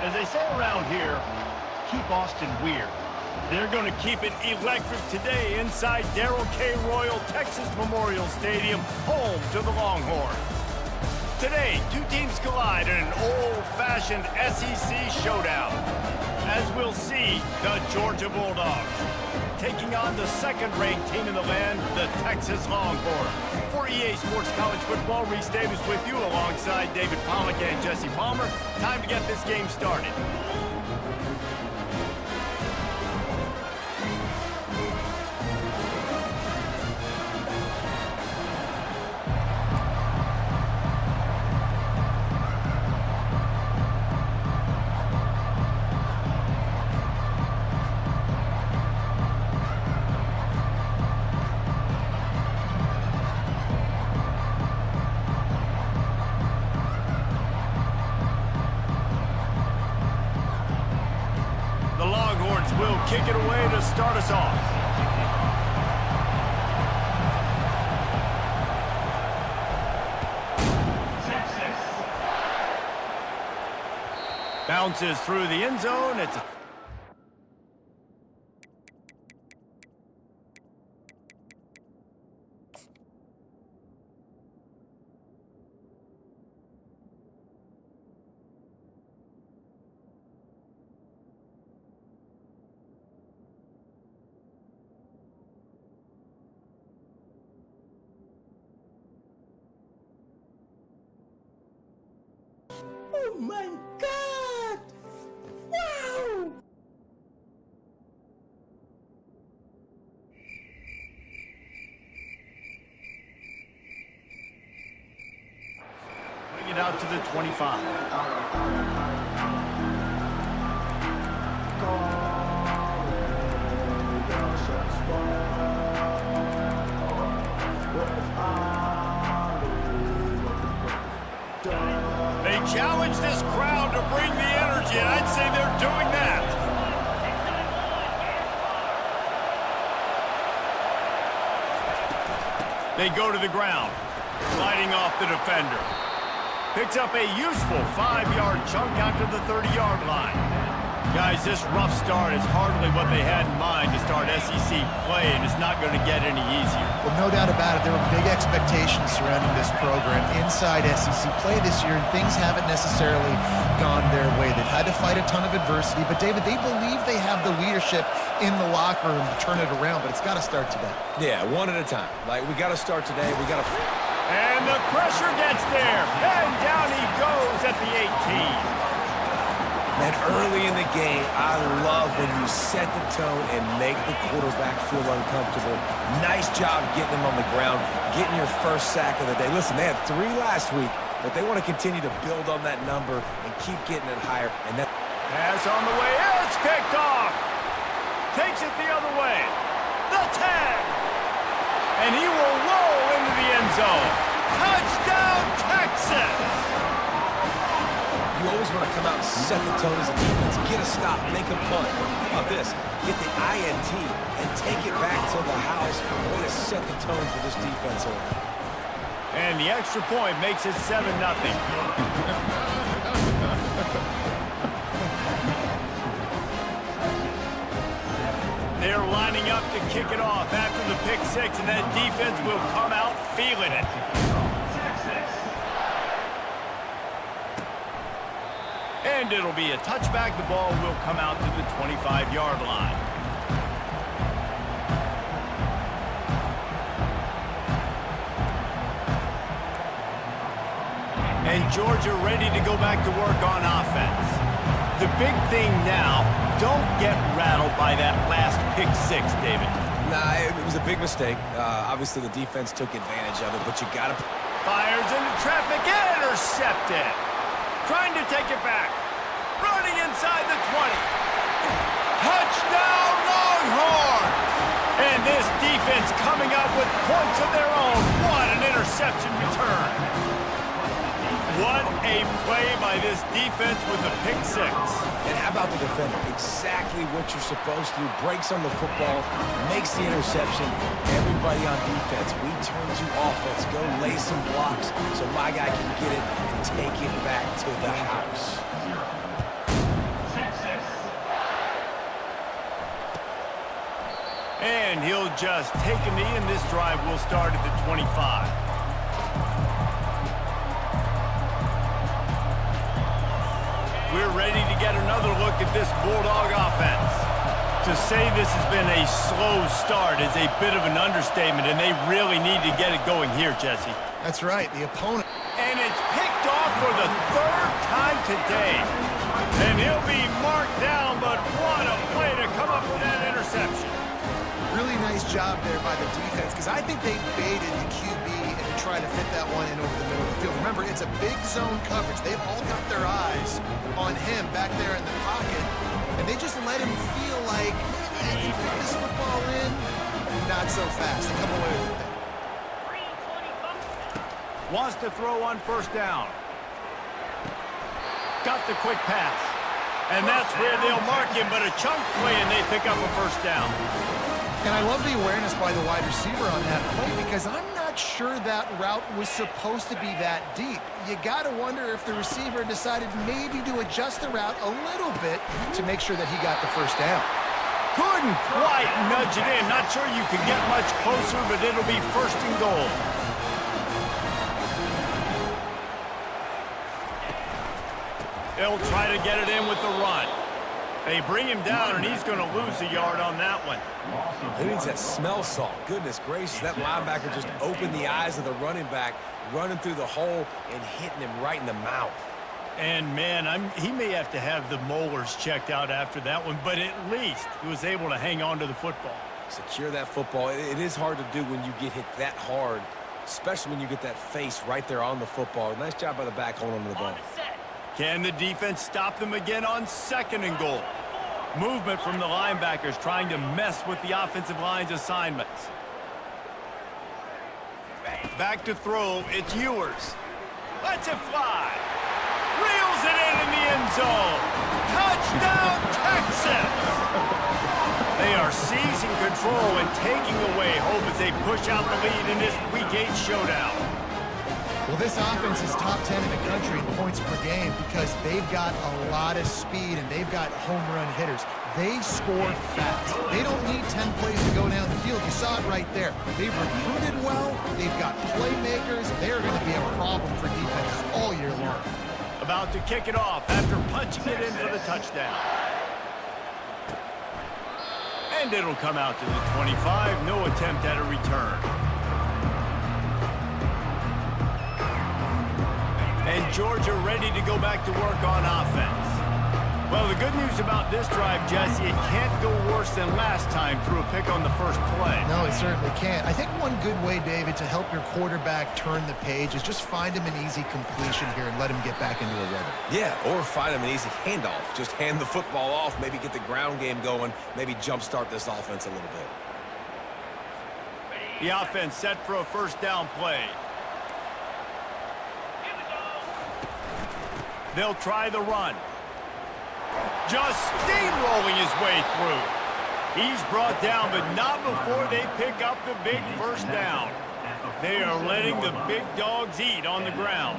As they say around here, keep Austin weird. They're going to keep it electric today inside Darrell K. Royal Texas Memorial Stadium, home to the Longhorns. Today, two teams collide in an old-fashioned SEC showdown. As we'll see, the Georgia Bulldogs taking on the second-ranked team in the land, the Texas Longhorns. For EA Sports College Football, Reese Davis with you alongside David Pollack and Jesse Palmer. Time to get this game started. Will kick it away to start us off. Bounces through the end zone. It's a Oh my God! Wow! bring it out to the 25. They challenge this crowd to bring the energy, and I'd say they're doing that. They go to the ground, sliding off the defender. Picks up a useful 5-yard chunk out to the 30-yard line. Guys, this rough start is hardly what they had in mind to start SEC play, and it's not going to get any easier. Well, no doubt about it. There were big expectations surrounding this program inside SEC play this year, and things haven't necessarily gone their way. They've had to fight a ton of adversity, but David, they believe they have the leadership in the locker room to turn it around, but it's got to start today. Yeah, one at a time. Like, we got to start today. We got to... And the pressure gets there, and down he goes at the 18. Man, early in the game, I love when you set the tone and make the quarterback feel uncomfortable. Nice job getting him on the ground, getting your first sack of the day. Listen, they had 3 last week, but they want to continue to build on that number and keep getting it higher. And that pass on the way, it's picked off. Takes it the other way. The 10. And he will roll into the end zone. Touchdown, Texas! You always want to come out and set the tone as a defense. Get a stop, make a punt. How about this? Get the INT and take it back to the house. Way to set the tone for this defense. And the extra point makes it 7-0. They're lining up to kick it off after the pick 6, and that defense will come out feeling it. And it'll be a touchback. The ball will come out to the 25-yard line. And Georgia ready to go back to work on offense. The big thing now, don't get rattled by that last pick 6, David. Nah, it was a big mistake. Obviously, the defense took advantage of it, but you got to... Fires into traffic, intercepted. Trying to take it back. Running inside the 20. Touchdown, Longhorns! And this defense coming up with points of their own. What an interception return. What a play by this defense with the pick 6. And how about the defender? Exactly what you're supposed to do. Breaks on the football, makes the interception. Everybody on defense, we turn to offense. Go lay some blocks so my guy can get it and take it back to the house. and he'll just take a knee, and this drive will start at the 25. We're ready to get another look at this Bulldog offense. To say this has been a slow start is a bit of an understatement, and they really need to get it going here, Jesse. That's right, the opponent. And it's picked off for the third time today. And he'll be marked down, but what a play to come up with that interception. Really nice job there by the defense, because I think they baited the QB and tried to fit that one in over the middle of the field. Remember, it's a big zone coverage. They've all got their eyes on him back there in the pocket, and they just let him feel like they can fit this football in. Not so fast. They come away with it. Wants to throw on first down. Got the quick pass. And that's where they'll mark him, but a chunk play, and they pick up a first down. And I love the awareness by the wide receiver on that play, because I'm not sure that route was supposed to be that deep. You got to wonder if the receiver decided maybe to adjust the route a little bit to make sure that he got the first down. Couldn't quite nudge it in. Not sure you could get much closer, but it'll be first and goal. They'll try to get it in with the run. They bring him down, and he's going to lose a yard on that one. Who needs that smell salt? Goodness gracious, that linebacker just opened the eyes of the running back, running through the hole and hitting him right in the mouth. And, man, he may have to have the molars checked out after that one, but at least he was able to hang on to the football. Secure that football. It is hard to do when you get hit that hard, especially when you get that face right there on the football. Nice job by the back holding on to the ball. Can the defense stop them again on second and goal? Movement from the linebackers trying to mess with the offensive line's assignments. Back to throw, it's Ewers. Lets it fly. Reels it in the end zone. Touchdown, Texas! They are seizing control and taking away hope as they push out the lead in this Week 8 showdown. Well, this offense is top 10 in the country in points per game because they've got a lot of speed and they've got home run hitters. They score fast. They don't need 10 plays to go down the field. You saw it right there. They've recruited well. They've got playmakers. They're going to be a problem for defenses all year long. About to kick it off after punching it in for the touchdown. And it'll come out to the 25. No attempt at a return. And Georgia ready to go back to work on offense. Well, the good news about this drive, Jesse, it can't go worse than last time through a pick on the first play. No, it certainly can't. I think one good way, David, to help your quarterback turn the page is just find him an easy completion here and let him get back into a rhythm. Yeah, or find him an easy handoff. Just hand the football off, maybe get the ground game going, maybe jumpstart this offense a little bit. The offense set for a first down play. They'll try the run. Just steamrolling his way through. He's brought down, but not before they pick up the big first down. They are letting the big dogs eat on the ground.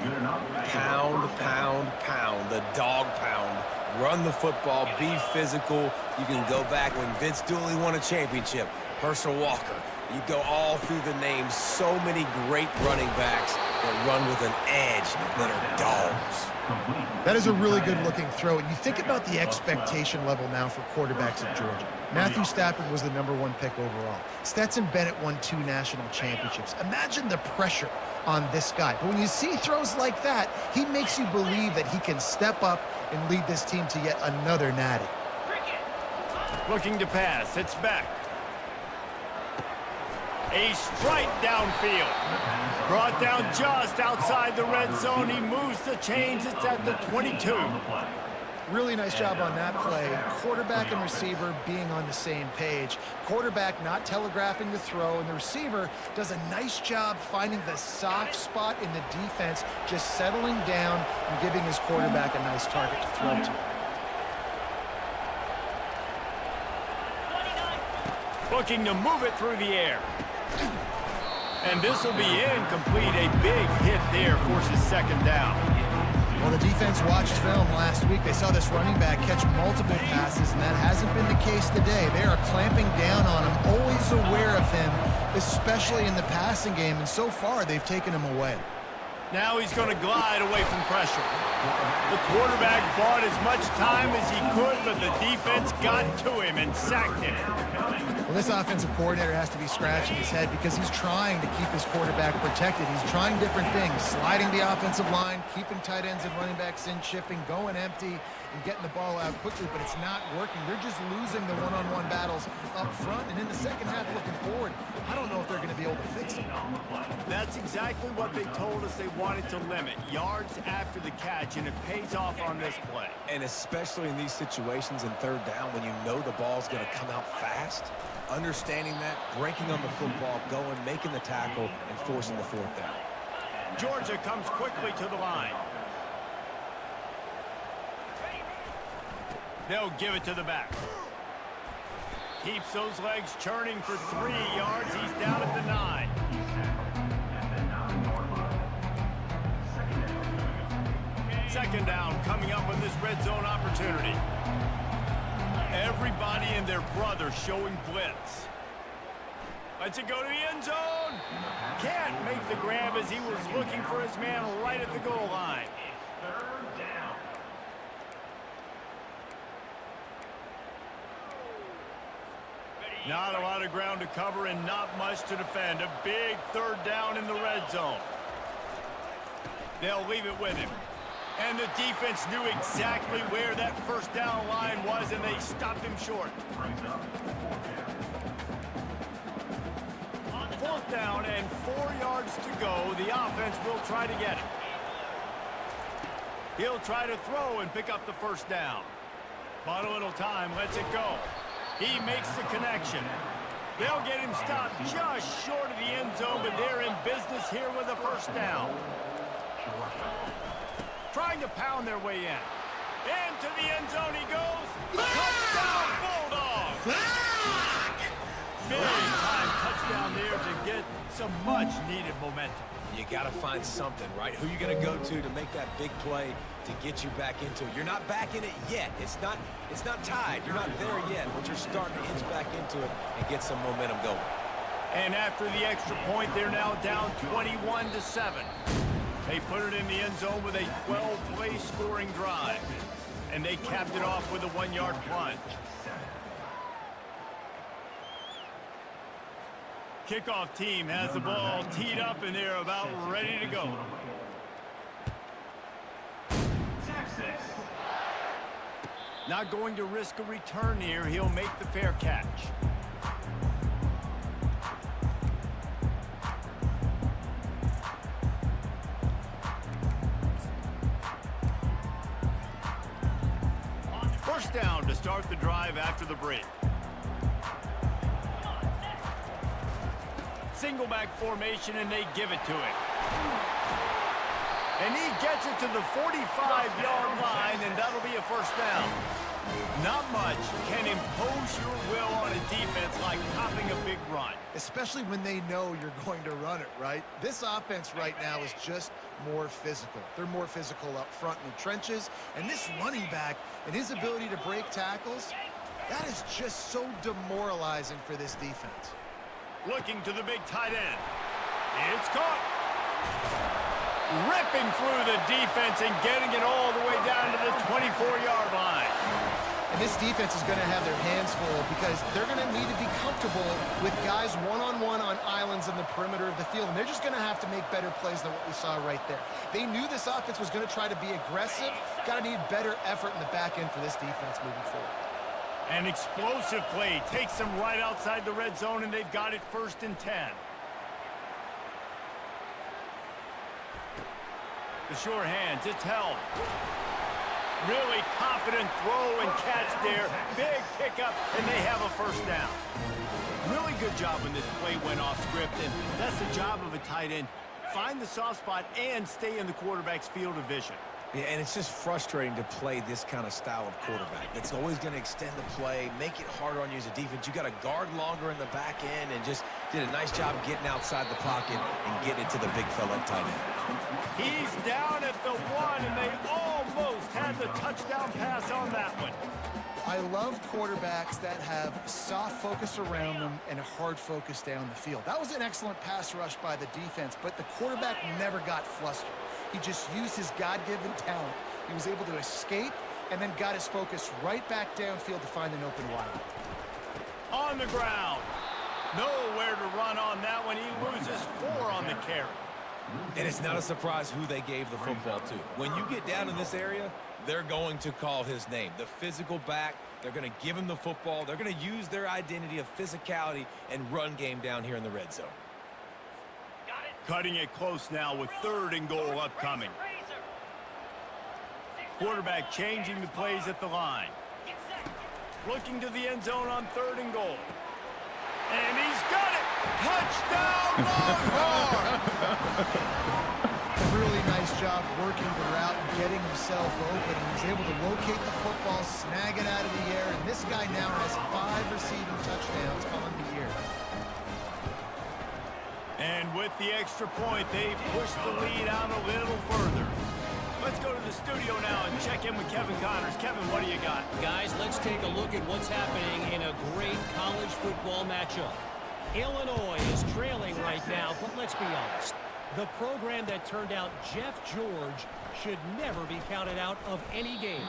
Pound, pound, pound. The dog pound. Run the football. Be physical. You can go back when Vince Dooley won a championship. Herschel Walker. You go all through the names. So many great running backs that run with an edge that are dogs. That is a really good-looking throw. And you think about the expectation level now for quarterbacks at Georgia. Matthew Stafford was the #1 pick overall. Stetson Bennett won 2 national championships. Imagine the pressure on this guy. But when you see throws like that, he makes you believe that he can step up and lead this team to yet another natty. Looking to pass. It's back. A strike downfield. Brought down just outside the red zone. He moves the chains. It's at the 22. Really nice job on that play. Quarterback and receiver being on the same page. Quarterback not telegraphing the throw, and the receiver does a nice job finding the soft spot in the defense, just settling down and giving his quarterback a nice target to throw to. Looking to move it through the air. And this will be incomplete. A big hit there forces second down. Well, the defense watched film last week. They saw this running back catch multiple passes, and that hasn't been the case today. They are clamping down on him, always aware of him, especially in the passing game, and so far they've taken him away. Now he's going to glide away from pressure. The quarterback bought as much time as he could, but the defense got to him and sacked him. Well, this offensive coordinator has to be scratching his head because he's trying to keep his quarterback protected. He's trying different things, sliding the offensive line, keeping tight ends and running backs in, chipping, going empty, and getting the ball out quickly, but it's not working. They're just losing the one-on-one battles up front, and in the second half looking forward, I don't know if they're going to be able to fix it. That's exactly what they told us they wanted to limit, yards after the catch, and it pays off on this play. And especially in these situations in third down when you know the ball's going to come out fast, understanding that, breaking on the football, going, making the tackle, and forcing the fourth down. Georgia comes quickly to the line. They'll give it to the back. Keeps those legs churning for 3 yards. He's down at the 9. Second down coming up with this red zone opportunity. Everybody and their brother showing blitz. Lets it go to the end zone. Can't make the grab as he was looking for his man right at the goal line. Not a lot of ground to cover and not much to defend. A big third down in the red zone. They'll leave it with him. And the defense knew exactly where that first down line was, and they stopped him short. Fourth down and 4 yards to go. The offense will try to get it. He'll try to throw and pick up the first down. But a little time, lets it go. He makes the connection. They'll get him stopped just short of the end zone, but they're in business here with a first down. Trying to pound their way in. Into the end zone he goes. Touchdown, Bulldogs! Big time touchdown there to get some much-needed momentum. You got to find something, right? Who you going to go to make that big play to get you back into it? You're not back in it yet. It's not tied. You're not there yet, but you're starting to inch back into it and get some momentum going. And after the extra point, they're now down 21-7. They put it in the end zone with a 12-play scoring drive. And they capped it off with a 1-yard plunge. Kickoff team has the ball teed up, and they're about ready to go. Not going to risk a return here. He'll make the fair catch. First down to start the drive after the break. Single back formation, and they give it to him. And he gets it to the 45-yard line, and that'll be a first down. Not much can impose your will on a defense like popping a big run. Especially when they know you're going to run it, right? This offense right now is just more physical. They're more physical up front in the trenches, and this running back and his ability to break tackles, that is just so demoralizing for this defense. Looking to the big tight end. It's caught. Ripping through the defense and getting it all the way down to the 24-yard line. And this defense is going to have their hands full because they're going to need to be comfortable with guys one-on-one on islands in the perimeter of the field. And they're just going to have to make better plays than what we saw right there. They knew this offense was going to try to be aggressive. Got to need better effort in the back end for this defense moving forward. An explosive play takes them right outside the red zone, and they've got it 1st and 10. The sure hands, it's held. Really confident throw and catch there. Big pickup, and they have a first down. Really good job when this play went off script, and that's the job of a tight end. Find the soft spot and stay in the quarterback's field of vision. Yeah, and it's just frustrating to play this kind of style of quarterback. It's always going to extend the play, make it harder on you as a defense. You got to guard longer in the back end, and just did a nice job getting outside the pocket and getting it to the big fella at tight end. He's down at the 1, and they almost had the touchdown pass on that one. I love quarterbacks that have soft focus around them and a hard focus down the field. That was an excellent pass rush by the defense, but the quarterback never got flustered. He just used his God-given talent. He was able to escape and then got his focus right back downfield to find an open wide. On the ground. Nowhere to run on that one. He loses 4 on the carry. And it's not a surprise who they gave the football to. When you get down in this area, they're going to call his name. The physical back, they're going to give him the football. They're going to use their identity of physicality and run game down here in the red zone. Cutting it close now with 3rd and goal upcoming. Quarterback changing the plays at the line. Looking to the end zone on 3rd and goal. And he's got it! Touchdown, Longhorns! Really nice job working the route and getting himself open. He was able to locate the football, snag it out of the air, and this guy now has 5 receiving touchdowns on the year. And with the extra point, they push the lead out a little further. Let's go to the studio now and check in with Kevin Connors. Kevin, what do you got? Guys, let's take a look at what's happening in a great college football matchup. Illinois is trailing right now, but let's be honest. The program that turned out Jeff George should never be counted out of any game.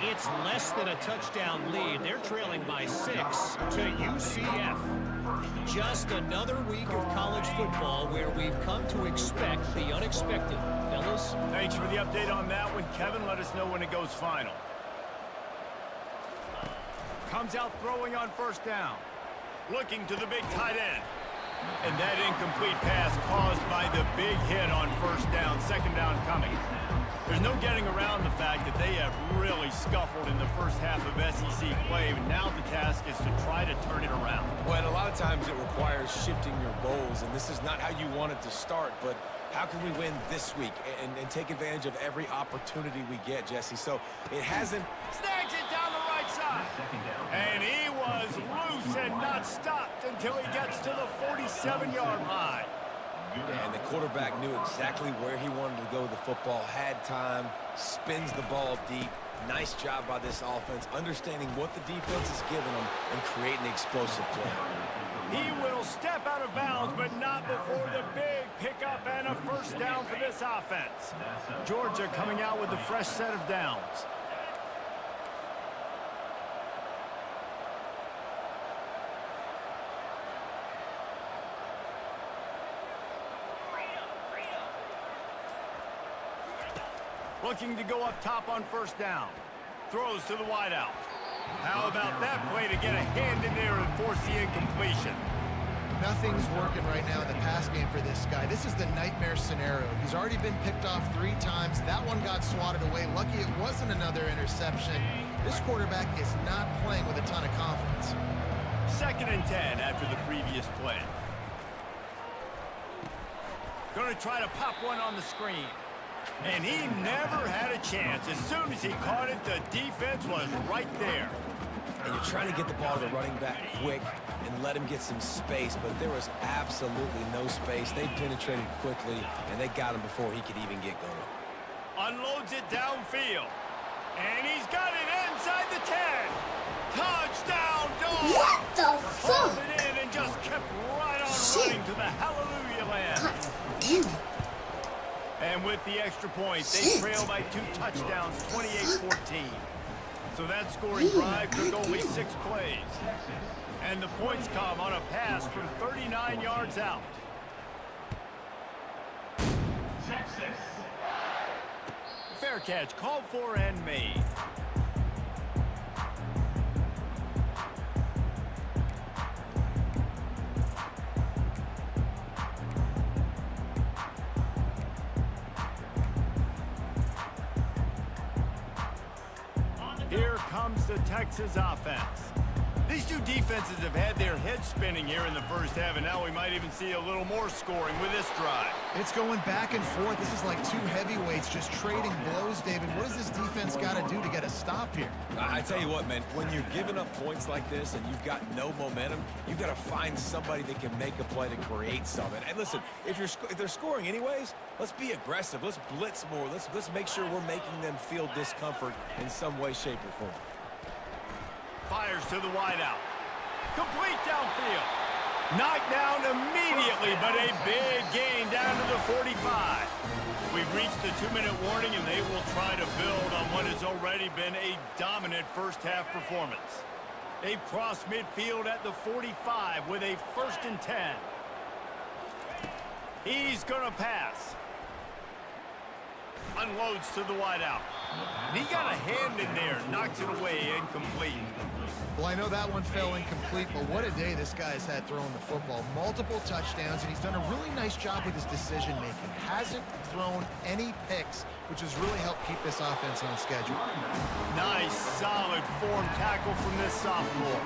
It's less than a touchdown lead. They're trailing by 6 to UCF. Just another week of college football where we've come to expect the unexpected. Fellas? Thanks for the update on that one, Kevin. Let us know when it goes final. Comes out throwing on 1st down. Looking to the big tight end. And that incomplete pass caused by the big hit on 1st down, 2nd down coming. There's no getting around the fact that they have really scuffled in the first half of SEC play, and now the task is to try to turn it around. Well, and a lot of times it requires shifting your goals, and this is not how you want it to start, but how can we win this week and take advantage of every opportunity we get, Jesse? So it hasn't... Snags it down the right side. And he was loose and not stopped until he gets to the 47-yard line. And the quarterback knew exactly where he wanted to go with the football, had time, spins the ball deep. Nice job by this offense, understanding what the defense is giving them and creating the explosive play. He will step out of bounds, but not before the big pickup and a 1st down for this offense. Georgia coming out with a fresh set of downs. Looking to go up top on 1st down. Throws to the wideout. How about that play to get a hand in there and force the incompletion? Nothing's working right now in the pass game for this guy. This is the nightmare scenario. He's already been picked off 3 times. That one got swatted away. Lucky it wasn't another interception. This quarterback is not playing with a ton of confidence. 2nd and 10 after the previous play. Going to try to pop one on the screen. And he never had a chance. As soon as he caught it, the defense was right there. And you're trying to get the ball to the running back quick and let him get some space, but there was absolutely no space. They penetrated quickly, and they got him before he could even get going. Unloads it downfield. And he's got it inside the 10. Touchdown, Dogs! What the fuck? Pulled it in and just kept right on running to the hallelujah land. And with the extra point, they trail by 2 touchdowns, 28-14. So that scoring drive took only 6 plays. And the points come on a pass from 39 yards out. Texas. Fair catch, called for and made. Here comes the Texas offense. These two defenses have had their heads spinning here in the first half, and now we might even see a little more scoring with this drive. It's going back and forth. This is like two heavyweights just trading blows, David. What does this defense got to do to get a stop here? I tell you what, man, when you're giving up points like this and you've got no momentum, you've got to find somebody that can make a play to create something. And listen, if they're scoring anyways, let's be aggressive. Let's blitz more. Let's make sure we're making them feel discomfort in some way, shape, or form. Fires to the wideout. Complete downfield. Knocked down immediately, but a big gain down to the 45. We've reached the 2-minute warning, and they will try to build on what has already been a dominant first-half performance. They've crossed midfield at the 45 with a 1st and 10. He's going to pass. Unloads to the wideout. And he got a hand in there, knocks it away, incomplete. Well, I know that one fell incomplete, but what a day this guy has had throwing the football. Multiple touchdowns, and he's done a really nice job with his decision-making. Hasn't thrown any picks, which has really helped keep this offense on schedule. Nice, solid form tackle from this sophomore.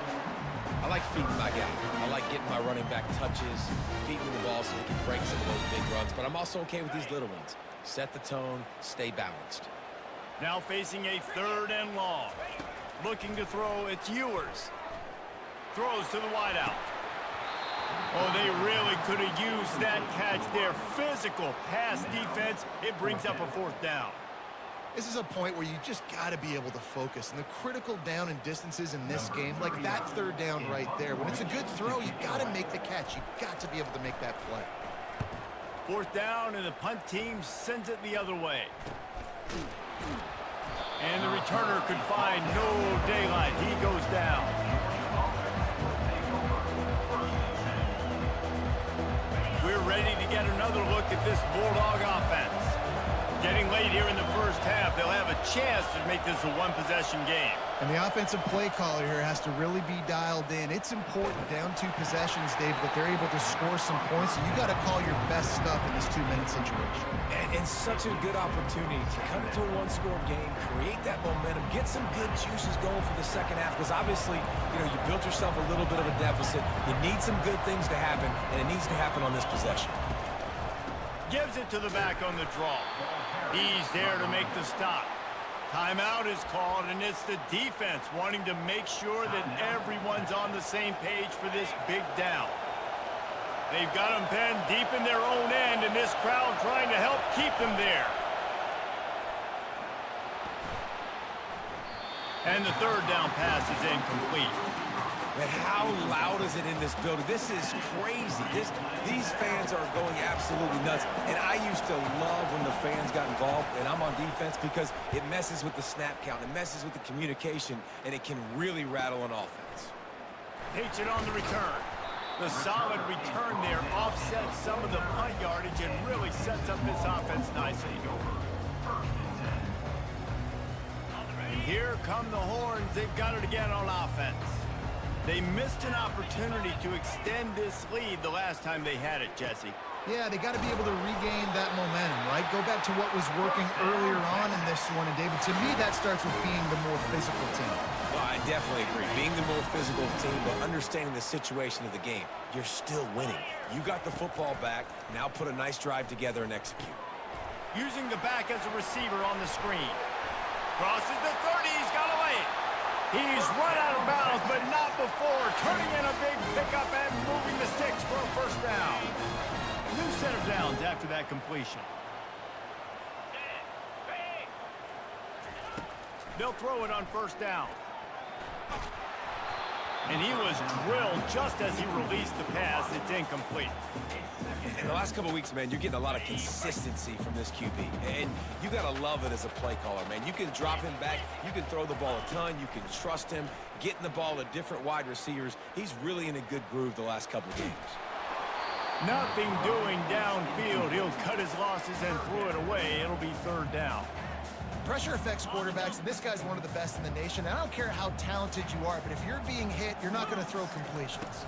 I like feeding my guy. I like getting my running back touches, feeding the ball so he can break some of those big runs, but I'm also okay with these little ones. Set the tone, stay balanced. Now facing a 3rd and long. Looking to throw, it's Ewers. Throws to the wideout. Oh, they really could have used that catch there. Physical pass defense. It brings up a 4th down. This is a point where you just got to be able to focus. And the critical down and distances in this game, like that 3rd down right there, when it's a good throw, you got to make the catch. You got to be able to make that play. 4th down, and the punt team sends it the other way. And the returner could find no daylight. He goes down. We're ready to get another look at this Bulldog offense. Getting late here in the first half, they'll have a chance to make this a one-possession game. And the offensive play caller here has to really be dialed in. It's important down 2 possessions, Dave, that they're able to score some points. So you got to call your best stuff in this 2-minute situation. And such a good opportunity to cut into a 1-score game, create that momentum, get some good juices going for the second half. Because obviously, you built yourself a little bit of a deficit. You need some good things to happen, and it needs to happen on this possession. Gives it to the back on the draw. He's there to make the stop. Timeout is called, and it's the defense wanting to make sure that everyone's on the same page for this big down. They've got them penned deep in their own end, and this crowd trying to help keep them there. And the 3rd down pass is incomplete. Man, how loud is it in this building? This is crazy. These fans are going absolutely nuts. And I used to love when the fans got involved, and I'm on defense, because it messes with the snap count, it messes with the communication, and it can really rattle an offense. Takes it on the return. The solid return there offsets some of the punt yardage and really sets up this offense nicely. And here come the Horns. They've got it again on offense. They missed an opportunity to extend this lead the last time they had it, Jesse. Yeah, they got to be able to regain that momentum, right? Go back to what was working earlier on in this one. And, David, to me, that starts with being the more physical team. Well, I definitely agree. Being the more physical team, but understanding the situation of the game. You're still winning. You got the football back. Now put a nice drive together and execute. Using the back as a receiver on the screen. Crosses the 30. He's got to lay it. He's run out of bounds, but not before. Turning in a big pickup and moving the sticks for a 1st down. New set of downs after that completion. They'll throw it on 1st down. And he was drilled just as he released the pass. It's incomplete. In the last couple of weeks, man, you're getting a lot of consistency from this QB. And you got to love it as a play caller, man. You can drop him back. You can throw the ball a ton. You can trust him. Getting the ball to different wide receivers. He's really in a good groove the last couple of games. Nothing doing downfield. He'll cut his losses and throw it away. It'll be 3rd down. Pressure affects quarterbacks, and this guy's one of the best in the nation. I don't care how talented you are, but if you're being hit, you're not going to throw completions.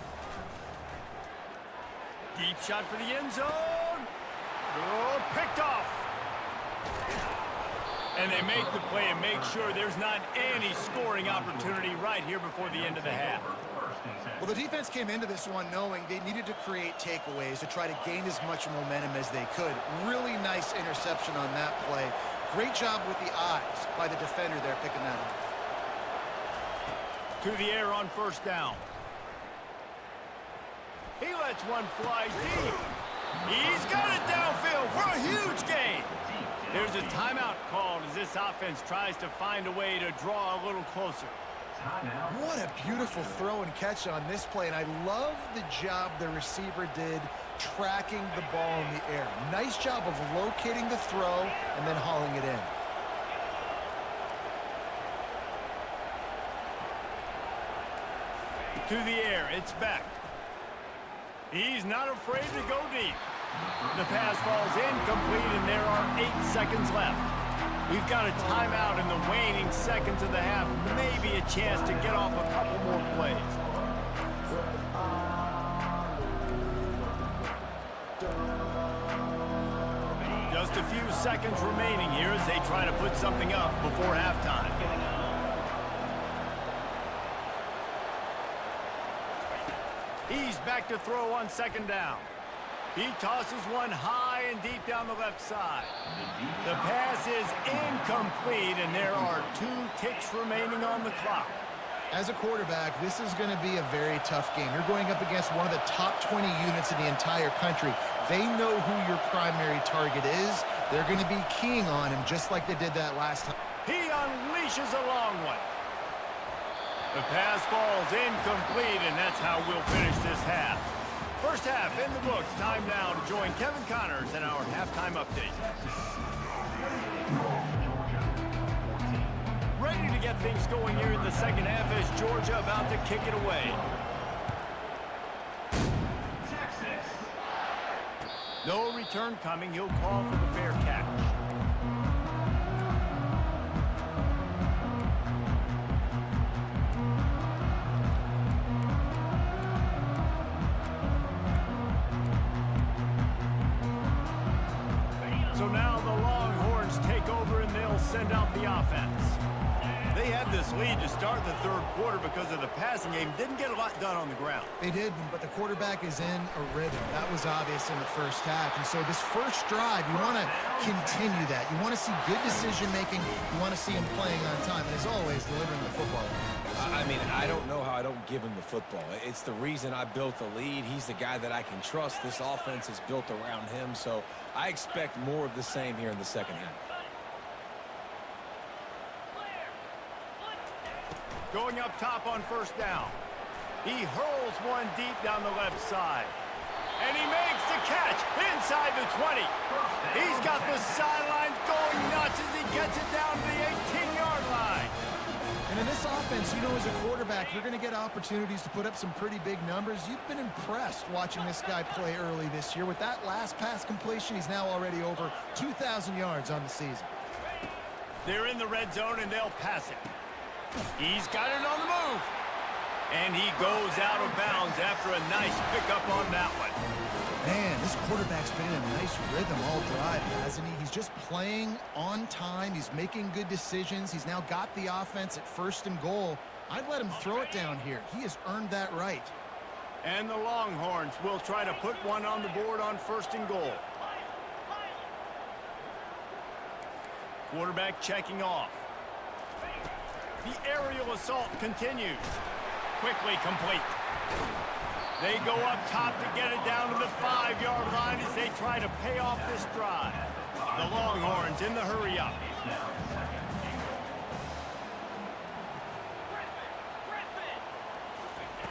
Deep shot for the end zone. Oh, picked off. And they make the play and make sure there's not any scoring opportunity right here before the end of the half. Well, the defense came into this one knowing they needed to create takeaways to try to gain as much momentum as they could. Really nice interception on that play. Great job with the eyes by the defender there picking that off. To the air on first down. He lets one fly deep. He's got it downfield for a huge gain. There's a timeout called as this offense tries to find a way to draw a little closer. What a beautiful throw and catch on this play, and I love the job the receiver did tracking the ball in the air. Nice job of locating the throw and then hauling it in. To the air, it's back. He's not afraid to go deep. The pass falls incomplete, and there are 8 seconds left. We've got a timeout in the waning seconds of the half. Maybe a chance to get off a couple more plays. Just a few seconds remaining here as they try to put something up before halftime. He's back to throw on second down. He tosses one high and deep down the left side. The pass is incomplete, and there are 2 ticks remaining on the clock. As a quarterback, this is going to be a very tough game. You're going up against one of the top 20 units in the entire country. They know who your primary target is. They're going to be keying on him just like they did that last time. He unleashes a long one. The pass falls incomplete, and that's how we'll finish this half. First half in the books. Time now to join Kevin Connors in our halftime update. Ready to get things going here in the second half as Georgia about to kick it away. No return coming. He'll call for the fair catch. So now the Longhorns take over and they'll send out the offense. They had this lead to start the third quarter because of the passing game. Didn't get a lot done on the ground. They did, but the quarterback is in a rhythm. That was obvious in the first half. And so this first drive, you want to continue that. You want to see good decision-making. You want to see him playing on time. And as always, delivering the football. I mean, I don't know how I don't give him the football. It's the reason I built the lead. He's the guy that I can trust. This offense is built around him, so I expect more of the same here in the second half. Going up top on first down. He hurls one deep down the left side. And he makes the catch inside the 20. He's got the sidelines going nuts as he gets it down to the 18-yard line. And in this offense, you know, as a quarterback, you're going to get opportunities to put up some pretty big numbers. You've been impressed watching this guy play early this year. With that last pass completion, he's now already over 2,000 yards on the season. They're in the red zone, and they'll pass it. He's got it on the move. And he goes out of bounds after a nice pickup on that one. Man, this quarterback's been in a nice rhythm all drive, hasn't he? He's just playing on time. He's making good decisions. He's now got the offense at first and goal. I'd let him throw it down here. He has earned that right. And the Longhorns will try to put one on the board on first and goal. Quarterback checking off. The aerial assault continues. Quickly complete. They go up top to get it down to the 5-yard line as they try to pay off this drive. The Longhorns in the hurry up.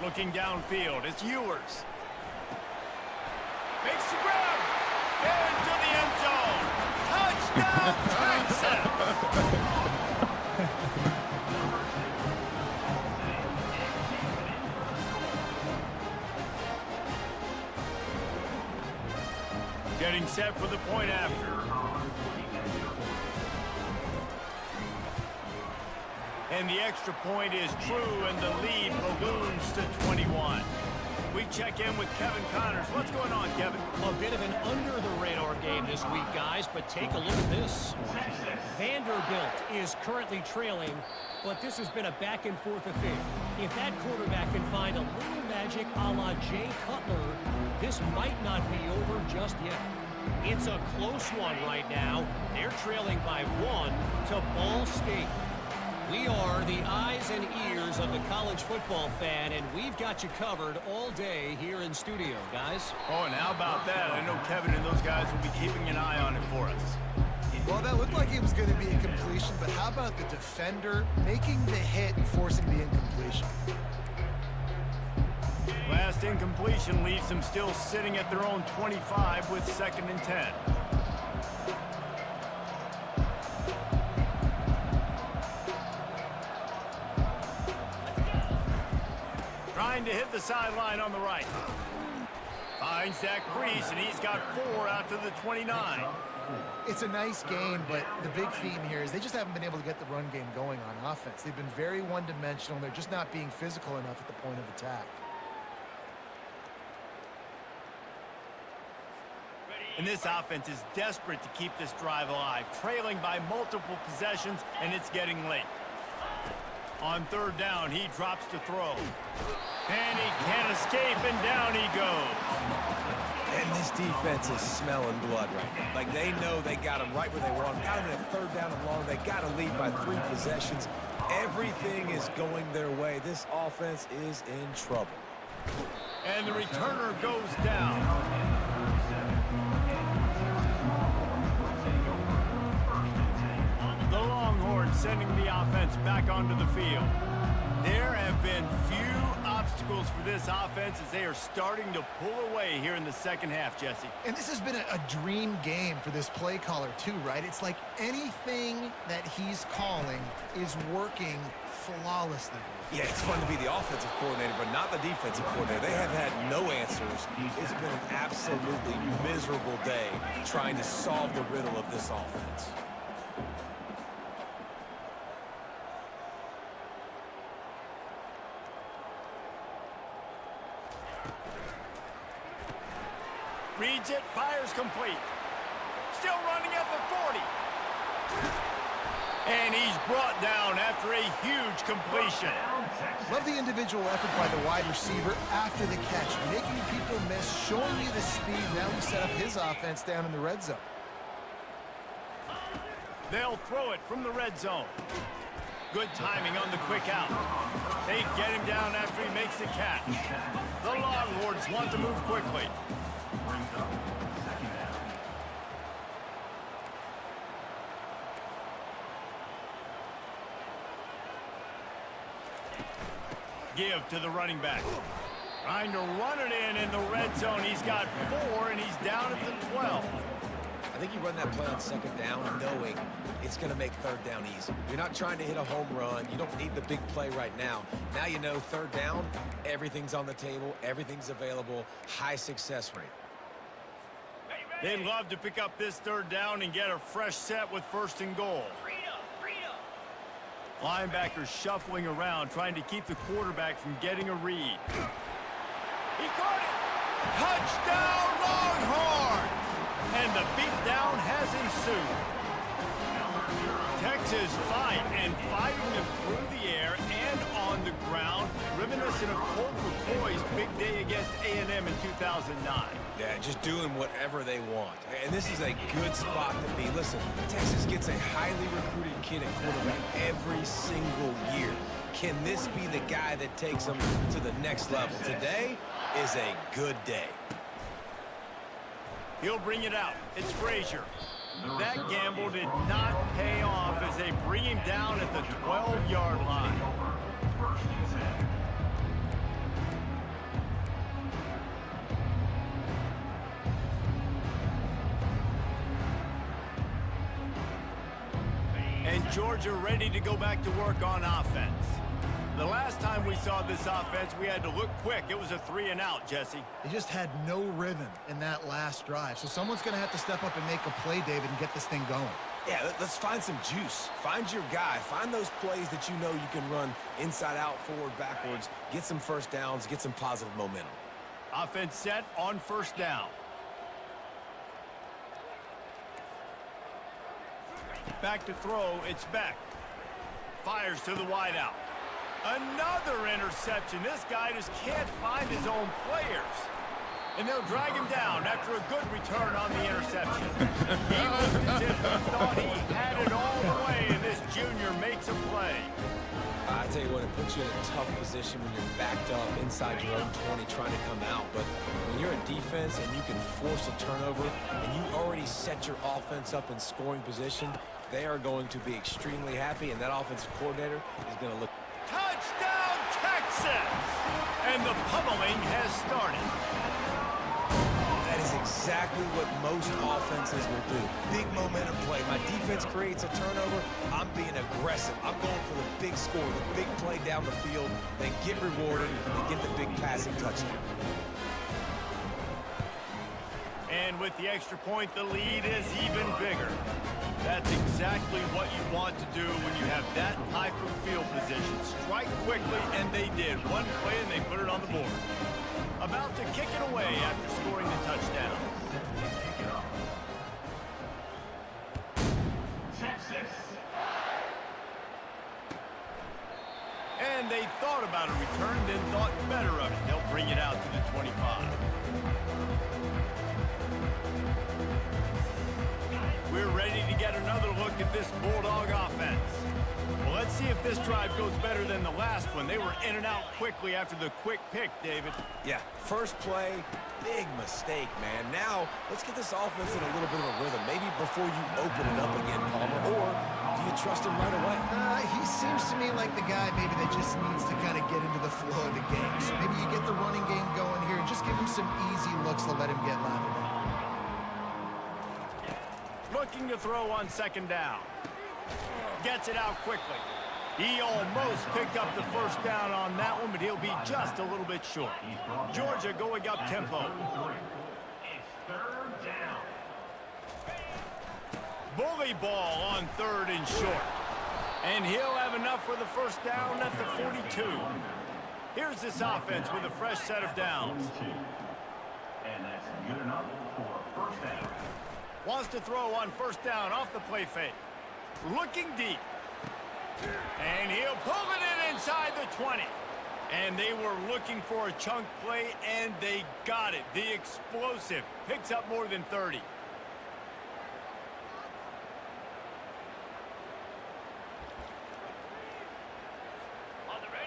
Looking downfield, it's Ewers. Makes the grab. Into the end zone. Touchdown, Texas! Getting set for the point after. And the extra point is true, and the lead balloons to 21. We check in with Kevin Connors. What's going on, Kevin? A bit of an under-the-radar game this week, guys, but take a look at this. Vanderbilt is currently trailing, but this has been a back-and-forth affair. If that quarterback can find a little magic a la Jay Cutler, this might not be over just yet. It's a close one right now. They're trailing by 1 to Ball State. We are the eyes and ears of the college football fan, and we've got you covered all day here in studio, guys. Oh, and how about that? I know Kevin and those guys will be keeping an eye on it for us. Well, that looked like it was going to be a completion, but how about the defender making the hit and forcing the incompletion? Last incompletion leaves them still sitting at their own 25 with 2nd and 10. Trying to hit the sideline on the right. Finds that crease, and he's got 4 out to the 29. It's a nice game, but the big theme here is they just haven't been able to get the run game going on offense. They've been very one-dimensional, and they're just not being physical enough at the point of attack. And this offense is desperate to keep this drive alive, trailing by multiple possessions, and it's getting late. On 3rd down, he drops to throw. And he can't escape, and down he goes. And this defense is smelling blood right now. Like, they know they got him right where they want him. Got him at 3rd down and long. They got to lead by 3 possessions. Everything is going their way. This offense is in trouble. And the returner goes down. The Longhorns sending the offense back onto the field. There have been few obstacles for this offense as they are starting to pull away here in the 2nd half, Jesse. And this has been a dream game for this play caller too, right? It's like anything that he's calling is working flawlessly. Yeah, it's fun to be the offensive coordinator, but not the defensive coordinator. They have had no answers. It's been an absolutely miserable day trying to solve the riddle of this offense. Reads it, fires complete. Still running at the 40. And he's brought down after a huge completion. Love the individual effort by the wide receiver after the catch, making people miss, showing you the speed. Now he set up his offense down in the red zone. They'll throw it from the red zone. Good timing on the quick out. They get him down after he makes the catch. The Longhorns want to move quickly. Give to the running back. Trying to run it in the red zone. He's got 4, and he's down at the 12. I think you run that play on 2nd down knowing it's going to make 3rd down easy. You're not trying to hit a home run. You don't need the big play right now. Now you know 3rd down, everything's on the table, everything's available, high success rate. They'd love to pick up this 3rd down and get a fresh set with 1st and goal. Linebackers shuffling around, trying to keep the quarterback from getting a read. He caught it! Touchdown, Longhorns! And the beatdown has ensued. Texas fight and fighting them through the air and on the ground, reminiscent of Colt McCoy's big day against A&M in 2009. Yeah, just doing whatever they want. And this is a good spot to be. Listen, Texas gets a highly recruited kid at quarterback every single year. Can this be the guy that takes them to the next level? Today is a good day. He'll bring it out. It's Frazier. That gamble did not pay off as they bring him down at the 12-yard line. And Georgia ready to go back to work on offense. The last time we saw this offense, we had to look quick. It was a 3-and-out, Jesse. They just had no rhythm in that last drive. So someone's going to have to step up and make a play, David, and get this thing going. Yeah, let's find some juice. Find your guy. Find those plays that you know you can run inside out, forward, backwards. Get some 1st downs. Get some positive momentum. Offense set on first down. Back to throw, it's Beck. Fires to the wideout. Another interception. This guy just can't find his own players. And they'll drag him down after a good return on the interception. He looked as if he thought he had it all the way, and this junior makes a play. I tell you what, it puts you in a tough position when you're backed up inside your own 20 trying to come out. But when you're a defense and you can force a turnover and you already set your offense up in scoring position, they are going to be extremely happy, and that offensive coordinator is going to look. Touchdown, Texas! And the pummeling has started. That is exactly what most offenses will do. Big momentum play. My defense creates a turnover. I'm being aggressive. I'm going for the big score, the big play down the field. They get rewarded and get the big passing touchdown. And with the extra point, the lead is even bigger. That's exactly what you want to do when you have that type of field position. Strike quickly, and they did. One play, and they put it on the board. About to kick it away after scoring the touchdown. Texas. And they thought about a return, then thought better of it. They'll bring it out to the 25. We're ready to get another look at this Bulldog offense. Well, let's see if this drive goes better than the last one. They were in and out quickly after the quick pick, David. Yeah, first play, big mistake, man. Now, let's get this offense in a little bit of a rhythm. Maybe before you open it up again, Palmer, or do you trust him right away? He seems to me like the guy maybe that just needs to kind of get into the flow of the game. So maybe you get the running game going here and just give him some easy looks to let him get lathered up. Looking to throw on second down. Gets it out quickly. He almost picked up the first down on that one, but he'll be just a little bit short. Georgia going up tempo. It's third down. Bully ball on third and short. And he'll have enough for the first down at the 42. Here's this offense with a fresh set of downs. And that's good enough for first down. Wants to throw on first down off the play fake. Looking deep. And he'll pull it in inside the 20. And they were looking for a chunk play, and they got it. The explosive picks up more than 30.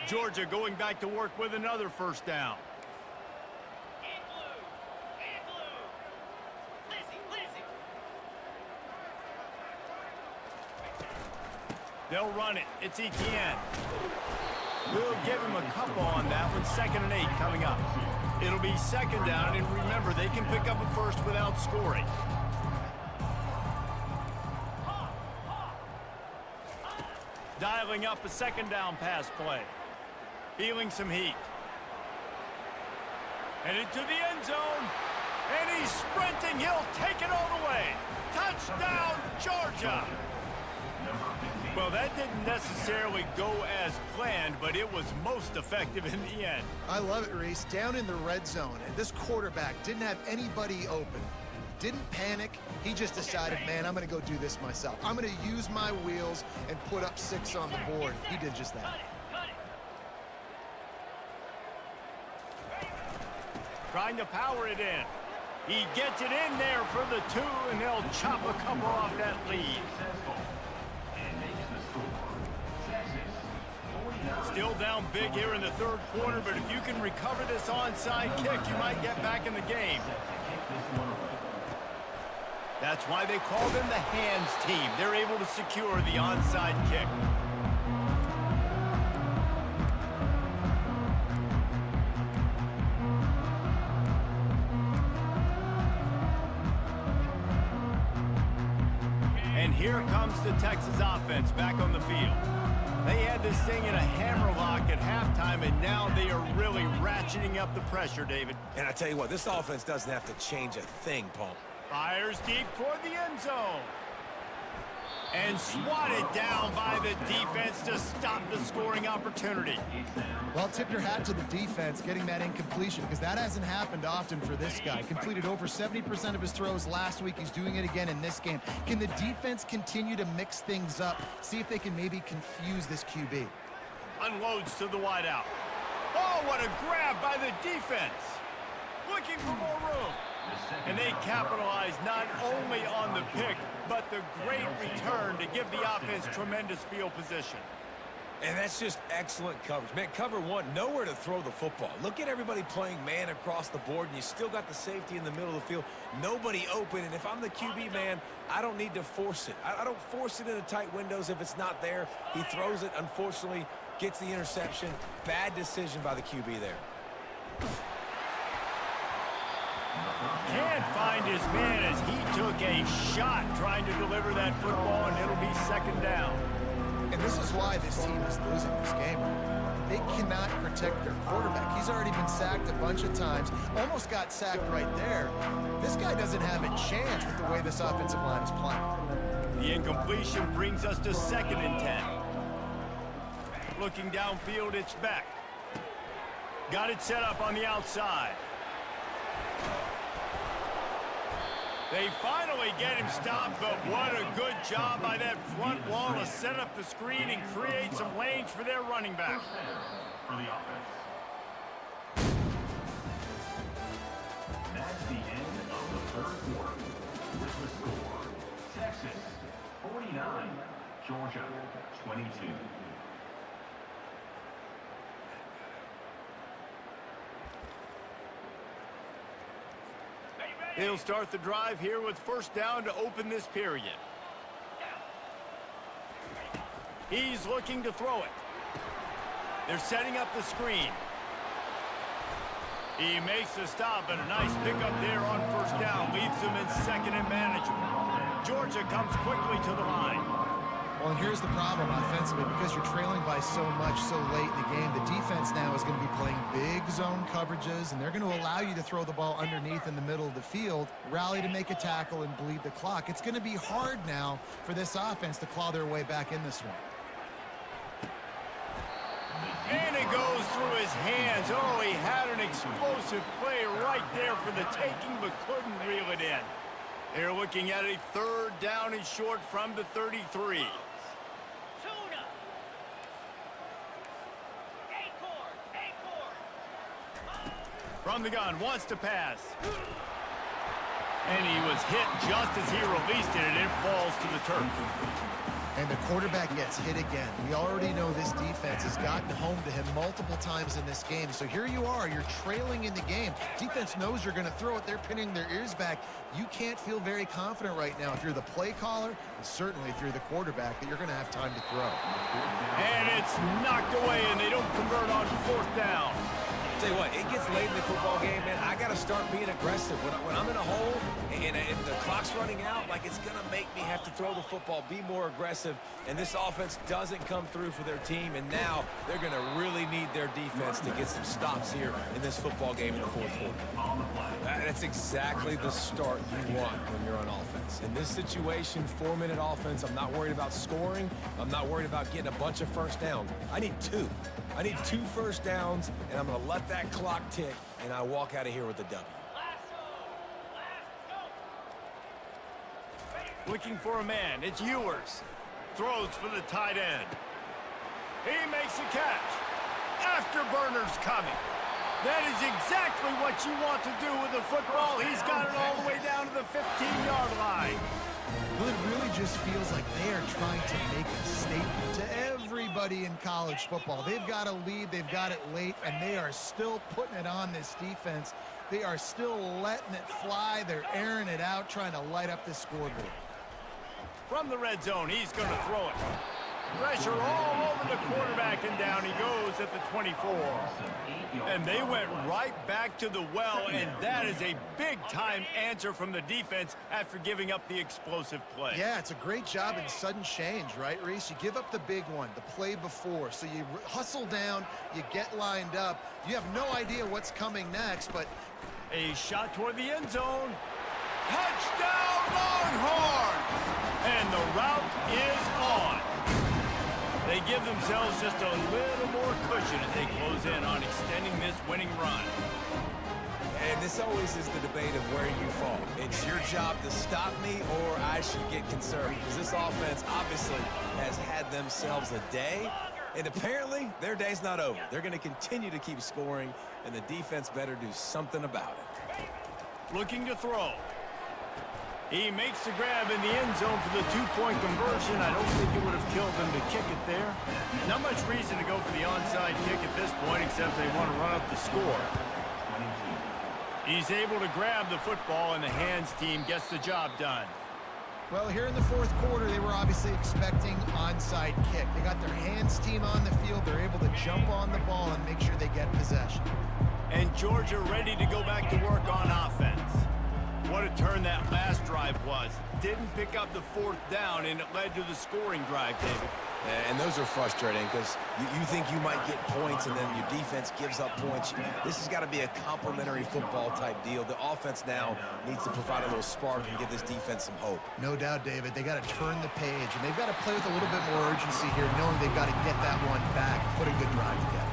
Georgia going back to work with another first down. They'll run it. It's Etienne. We'll give him a couple on that one. 2nd and 8 coming up. It'll be second down, and remember, they can pick up a first without scoring. Dialing up a second down pass play. Feeling some heat. Headed to the end zone. And he's sprinting. He'll take it all the way. Touchdown, Georgia. Well, that didn't necessarily go as planned, but it was most effective in the end. I love it, Reese. Down in the red zone, and this quarterback didn't have anybody open. Didn't panic. He just decided, man, I'm going to go do this myself. I'm going to use my wheels and put up 6 on the board. He did just that. Trying to power it in. He gets it in there for the 2, and they'll chop a couple off that lead. Still down big here in the 3rd quarter, but if you can recover this onside kick, you might get back in the game. That's why they call them the hands team. They're able to secure the onside kick. And here comes the Texas offense back on the field. They had this thing in a hammerlock at halftime, and now they are really ratcheting up the pressure, David. And I tell you what, this offense doesn't have to change a thing, Paul. Fires deep toward the end zone. And swatted down by the defense to stop the scoring opportunity. Well, tip your hat to the defense getting that incompletion, because that hasn't happened often for this guy. Completed over 70% of his throws last week. He's doing it again in this game. Can the defense continue to mix things up? See if they can maybe confuse this QB. Unloads to the wideout. Oh, what a grab by the defense. Looking for more room. And they capitalize not only on the pick, but the great return to give the offense tremendous field position. And that's just excellent coverage. Man, cover one, nowhere to throw the football. Look at everybody playing man across the board, and you still got the safety in the middle of the field. Nobody open, and if I'm the QB, man, I don't need to force it. I don't force it into tight windows if it's not there. He throws it, unfortunately, gets the interception. Bad decision by the QB there. Can't find his man as he took a shot trying to deliver that football, and it'll be second down. And this is why this team is losing this game. They cannot protect their quarterback. He's already been sacked a bunch of times. Almost got sacked right there. This guy doesn't have a chance with the way this offensive line is playing. The incompletion brings us to 2nd and 10. Looking downfield, it's Beck. Got it set up on the outside. They finally get him stopped, but what a good job by that front wall to set up the screen and create some lanes for their running back. For the offense. That's the end of the 3rd quarter. With the score, Texas 49, Georgia 22. They'll start the drive here with 1st down to open this period. He's looking to throw it. They're setting up the screen. He makes the stop, and a nice pickup there on 1st down. Leaves them in 2nd and manageable. Georgia comes quickly to the line. Well, and here's the problem offensively. Because you're trailing by so much so late in the game, the defense now is going to be playing big zone coverages, and they're going to allow you to throw the ball underneath in the middle of the field, rally to make a tackle, and bleed the clock. It's going to be hard now for this offense to claw their way back in this one. And it goes through his hands. Oh, he had an explosive play right there for the taking, but couldn't reel it in. They're looking at a 3rd down and short from the 33. From the gun, wants to pass. And he was hit just as he released it, and it falls to the turf. And the quarterback gets hit again. We already know this defense has gotten home to him multiple times in this game. So here you are, you're trailing in the game. Defense knows you're going to throw it. They're pinning their ears back. You can't feel very confident right now if you're the play caller, and certainly if you're the quarterback, that you're going to have time to throw. And it's knocked away, and they don't convert on 4th down. Tell you what, it gets late in the football game, man. I got to start being aggressive. When I'm in a hole and if the clock's running out, like, it's going to make me have to throw the football, be more aggressive. And this offense doesn't come through for their team, and now they're going to really need their defense to get some stops here in this football game in the 4th quarter. That's exactly the start you want when you're on offense. In this situation, 4-minute offense, I'm not worried about scoring. I'm not worried about getting a bunch of 1st downs. I need 2. I need 2 1st downs, and I'm going to let that clock tick, and I walk out of here with a W. Looking for a man. It's Ewers. Throws for the tight end. He makes a catch. Afterburner's coming. That is exactly what you want to do with the football. He's got it all the way down to the 15-yard line. Well, it really just feels like they are trying to make a statement to everybody in college football. They've got a lead, they've got it late, and they are still putting it on this defense. They are still letting it fly. They're airing it out, trying to light up the scoreboard. From the red zone, he's going to throw it. Pressure all over the quarterback, and down he goes at the 24. And they went right back to the well, and that is a big-time answer from the defense after giving up the explosive play. Yeah, it's a great job in sudden change, right, Reese? You give up the big one, the play before, so you hustle down, you get lined up. You have no idea what's coming next, but... A shot toward the end zone. Touchdown, Longhorns! And the route is on. They give themselves just a little more cushion as they close in on extending this winning run. And this always is the debate of where you fall. It's your job to stop me or I should get concerned. Because this offense obviously has had themselves a day. And apparently, their day's not over. They're going to continue to keep scoring, and the defense better do something about it. Looking to throw. He makes the grab in the end zone for the two-point conversion. I don't think it would have killed them to kick it there. Not much reason to go for the onside kick at this point, except they want to run up the score. He's able to grab the football, and the hands team gets the job done. Well, here in the fourth quarter, they were obviously expecting onside kick. They got their hands team on the field. They're able to jump on the ball and make sure they get possession. And Georgia ready to go back to work on offense. What a turn that last drive was. Didn't pick up the fourth down, and it led to the scoring drive, David. And those are frustrating because you think you might get points and then your defense gives up points. This has got to be a complementary football type deal. The offense now needs to provide a little spark and give this defense some hope. No doubt, David. They got to turn the page, and they've got to play with a little bit more urgency here, knowing they've got to get that one back and put a good drive together.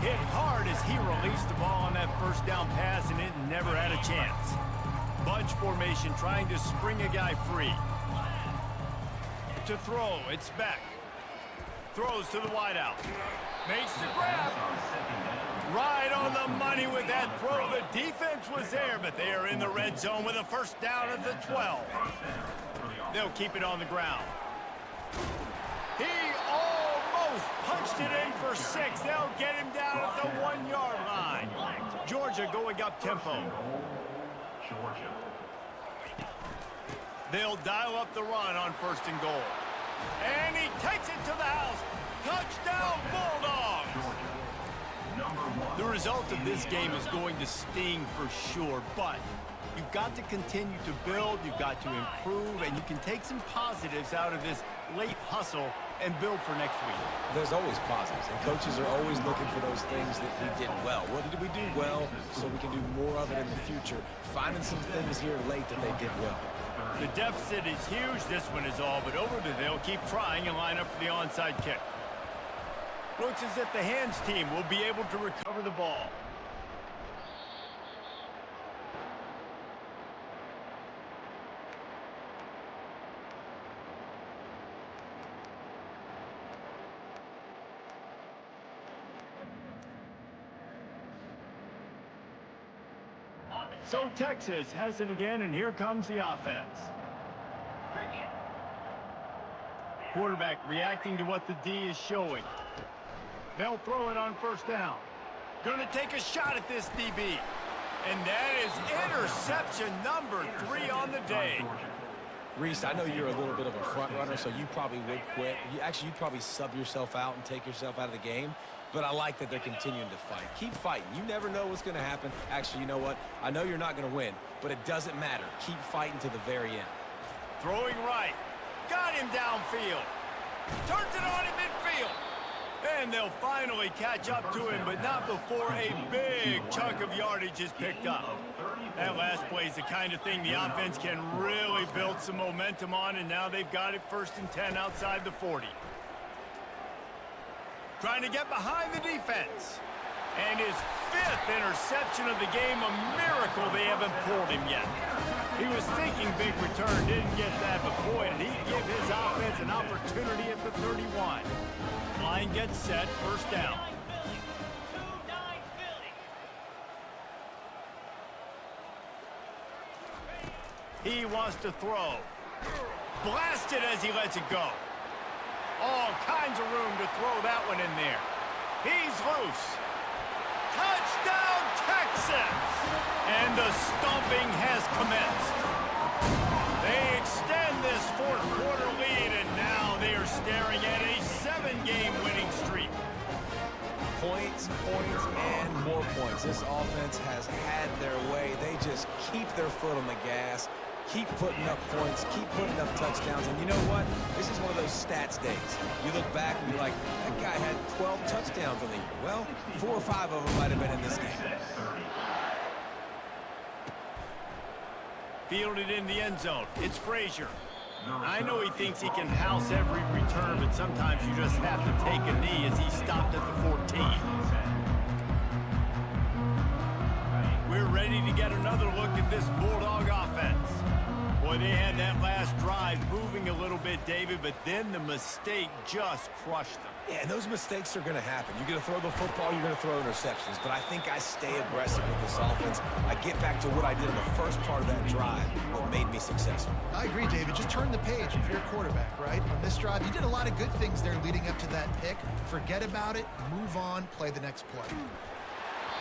Hit hard as he released the ball on that first down pass, and it never had a chance. Bunch formation trying to spring a guy free. To throw, it's Beck. Throws to the wideout. Makes the grab. Right on the money with that throw. The defense was there, but they are in the red zone with a first down at the 12. They'll keep it on the ground. He almost punched it in for 6. They'll get him down at the 1-yard line. Georgia going up tempo. They'll dial up the run on 1st and goal. And he takes it to the house. Touchdown, Bulldogs! The result of this game is going to sting for sure, but you've got to continue to build, you've got to improve, and you can take some positives out of this late hustle and build for next week. There's always positives, and coaches are always looking for those things that we did well. What did we do well so we can do more of it in the future? Finding some things here late that they did well. The deficit is huge. This one is all but over, but they'll keep trying and line up for the onside kick. Looks as if the hands team will be able to recover the ball. So Texas has it again, and here comes the offense. Quarterback reacting to what the D is showing. They'll throw it on 1st down. Gonna take a shot at this DB. And that is interception number 3 on the day. Reese, I know you're a little bit of a front runner, so you probably would quit. You'd probably sub yourself out and take yourself out of the game. But I like that they're continuing to fight. Keep fighting. You never know what's going to happen. Actually, you know what? I know you're not going to win, but it doesn't matter. Keep fighting to the very end. Throwing right. Got him downfield. Turns it on in midfield. And they'll finally catch up to him, but not before a big chunk of yardage is picked up. That last play is the kind of thing the offense can really build some momentum on, and now they've got it 1st and 10 outside the 40. Trying to get behind the defense. And his 5th interception of the game, a miracle they haven't pulled him yet. He was thinking big return, didn't get that, but boy, did he give his offense an opportunity at the 31. Line gets set, 1st down. He wants to throw. Blasted as he lets it go. All kinds of room to throw that one in there. He's loose. Touchdown, Texas! And the stomping has commenced. They extend this 4th quarter lead, and now they are staring at a 7-game winning streak. Points, and more points. This offense has had their way. They just keep their foot on the gas, keep putting up points, keep putting up touchdowns. And you know what? This is one of those stats days. You look back and you're like, that guy had 12 touchdowns in the year. Well, 4 or 5 of them might have been in this game. Fielded in the end zone. It's Frazier. I know he thinks he can house every return, but sometimes you just have to take a knee as he stopped at the 14. We're ready to get another look at this Bulldog offense. Boy, they had that last drive moving a little bit, David, but then the mistake just crushed them. Yeah, and those mistakes are going to happen. You're going to throw the football, you're going to throw interceptions. But I think I stay aggressive with this offense. I get back to what I did in the first part of that drive, what made me successful. I agree, David. Just turn the page if you're a quarterback, right? On this drive, you did a lot of good things there leading up to that pick. Forget about it, move on, play the next play.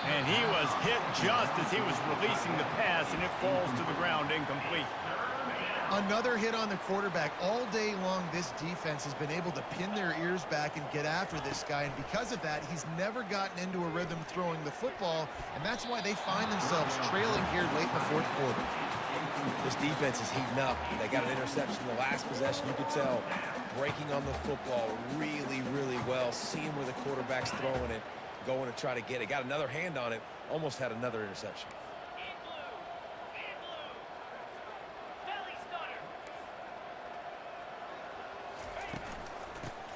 And he was hit just as he was releasing the pass, and it falls to the ground incomplete. Another hit on the quarterback. All day long, this defense has been able to pin their ears back and get after this guy, and because of that, he's never gotten into a rhythm throwing the football, and that's why they find themselves trailing here late in the fourth quarter. This defense is heating up. They got an interception in the last possession. You could tell breaking on the football really, really well, seeing where the quarterback's throwing it, going to try to get it. Got another hand on it, almost had another interception.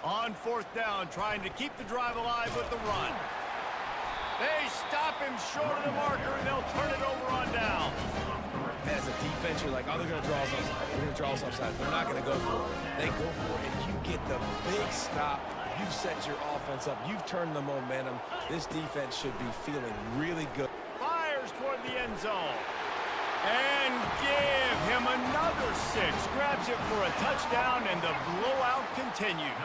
On fourth down, trying to keep the drive alive with the run. They stop him short of the marker, and they'll turn it over on down. As a defense, you're like, oh, they're going to draw us offside. They're going to draw us offside. They're not going to go for it. They go for it, and you get the big stop. You've set your offense up. You've turned the momentum. This defense should be feeling really good. Fires toward the end zone. And give him another 6. Grabs it for a touchdown, and the blowout continues.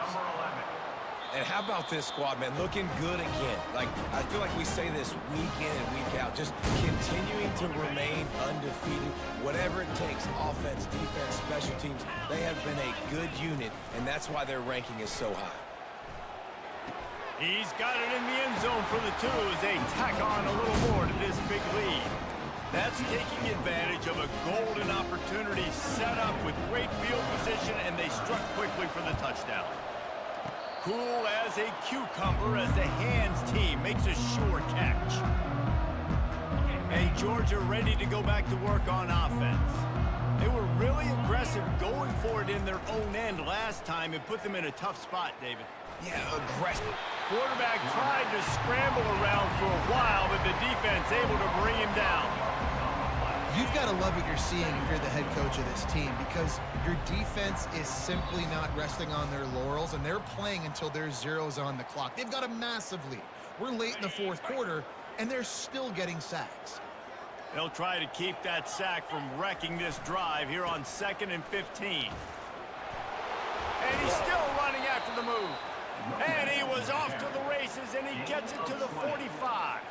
And how about this squad, man? Looking good again. Like, I feel like we say this week in and week out. Just continuing to remain undefeated. Whatever it takes, offense, defense, special teams, they have been a good unit, and that's why their ranking is so high. He's got it in the end zone for the 2 as they tack on a little more to this big lead. That's taking advantage of a golden opportunity set up with great field position, and they struck quickly for the touchdown. Cool as a cucumber as the hands team makes a sure catch. And Georgia ready to go back to work on offense. They were really aggressive going for it in their own end last time and put them in a tough spot, David. Yeah, aggressive. Quarterback tried to scramble around for a while, but the defense able to bring him down. You've got to love what you're seeing if you're the head coach of this team, because your defense is simply not resting on their laurels, and they're playing until there's zeros on the clock. They've got a massive lead. We're late in the fourth quarter, and they're still getting sacks. They'll try to keep that sack from wrecking this drive here on 2nd and 15. And he's still running after the move. And he was off to the races, and he gets it to the 45.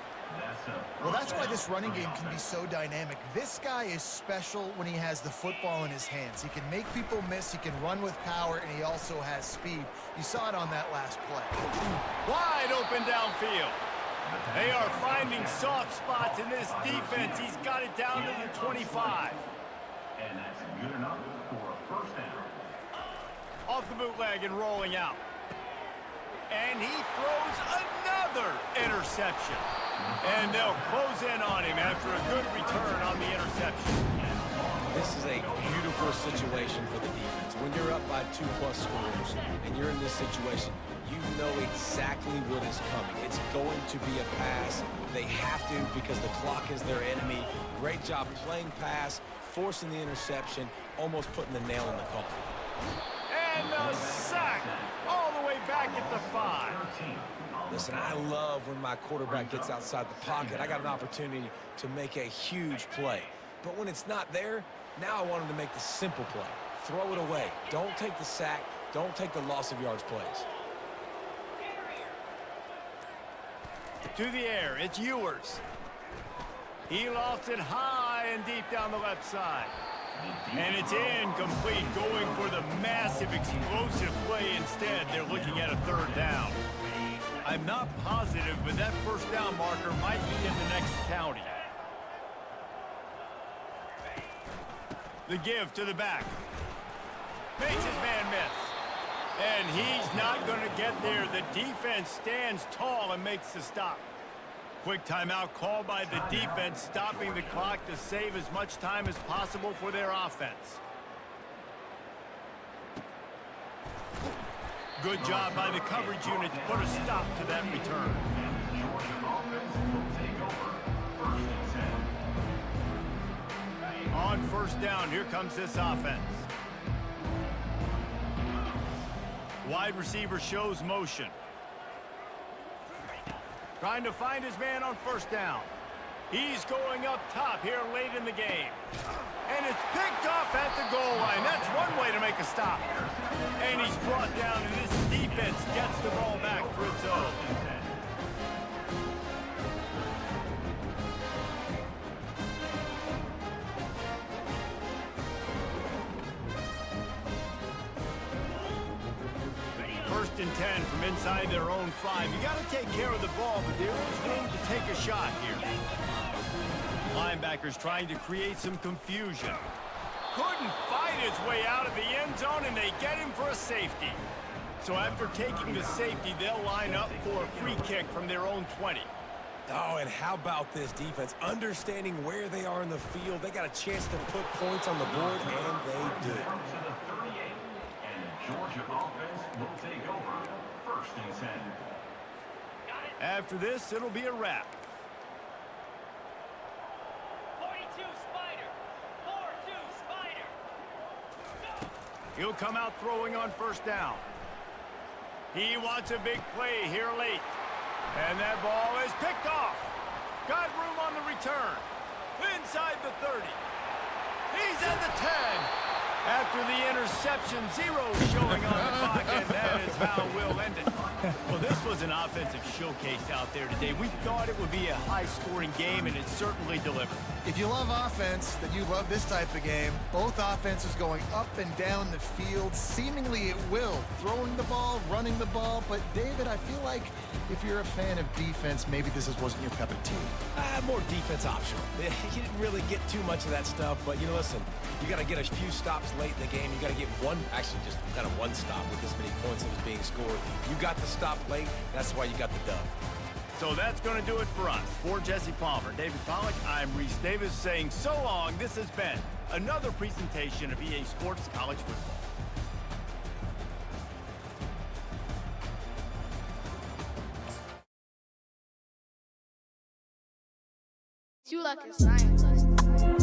Well, that's why this running game can be so dynamic. This guy is special when he has the football in his hands. He can make people miss, he can run with power, and he also has speed. You saw it on that last play. Wide open downfield. They are finding soft spots in this defense. He's got it down to the 25. And that's good enough for a first down. Off the bootleg and rolling out. And he throws another interception. And they'll close in on him after a good return on the interception. This is a beautiful situation for the defense. When you're up by 2+ scores and you're in this situation, you know exactly what is coming. It's going to be a pass. They have to because the clock is their enemy. Great job playing pass, forcing the interception, almost putting the nail in the coffin. And the sack all the way back at the 5. Listen, I love when my quarterback gets outside the pocket. I got an opportunity to make a huge play. But when it's not there, now I want him to make the simple play. Throw it away. Don't take the sack. Don't take the loss of yards plays. To the air, it's Ewers. He lofts it high and deep down the left side. And it's incomplete, going for the massive explosive play instead. They're looking at a 3rd down. I'm not positive, but that 1st down marker might be in the next county. The give to the back. Makes his man miss. And he's not going to get there. The defense stands tall and makes the stop. Quick timeout called by the defense, stopping the clock to save as much time as possible for their offense. Good job by the coverage unit to put a stop to that return. Georgia offense will take over. 1st and 10. On 1st down, here comes this offense. Wide receiver shows motion. Trying to find his man on 1st down. He's going up top here late in the game. And it's picked off at the goal line. That's one way to make a stop. And he's brought down, and this defense gets the ball back for its own. First and 10 from inside their own 5. You got to take care of the ball, but there is room to take a shot here. Linebackers trying to create some confusion. Couldn't fight his way out of the end zone, and they get him for a safety. So after taking the safety, they'll line up for a free kick from their own 20. Oh, and how about this defense? Understanding where they are in the field, they got a chance to put points on the board, and they did. To the 38, and Georgia offense will take over. 1st and 10. After this, it'll be a wrap. 42 Spider. 4-2 Spider. He'll come out throwing on 1st down. He wants a big play here late. And that ball is picked off. Got room on the return. Inside the 30. He's at the 10. After the interception, 0 showing on the clock, and that is how we'll end it. Well, this was an offensive showcase out there today. We thought it would be a high-scoring game, and it certainly delivered. If you love offense, then you love this type of game. Both offenses going up and down the field, seemingly at will. Throwing the ball, running the ball. But, David, I feel like if you're a fan of defense, maybe this wasn't your cup of tea. More defense optional. You didn't really get too much of that stuff, but, you know, listen, you got to get a few stops late in the game. You got to get one, actually just kind of one stop with this many points that was being scored. You got the stop late. That's why you got the dub. So that's going to do it for us. For Jesse Palmer, David Pollack, I'm Reese Davis saying so long. This has been another presentation of EA Sports College Football. You like a scientist.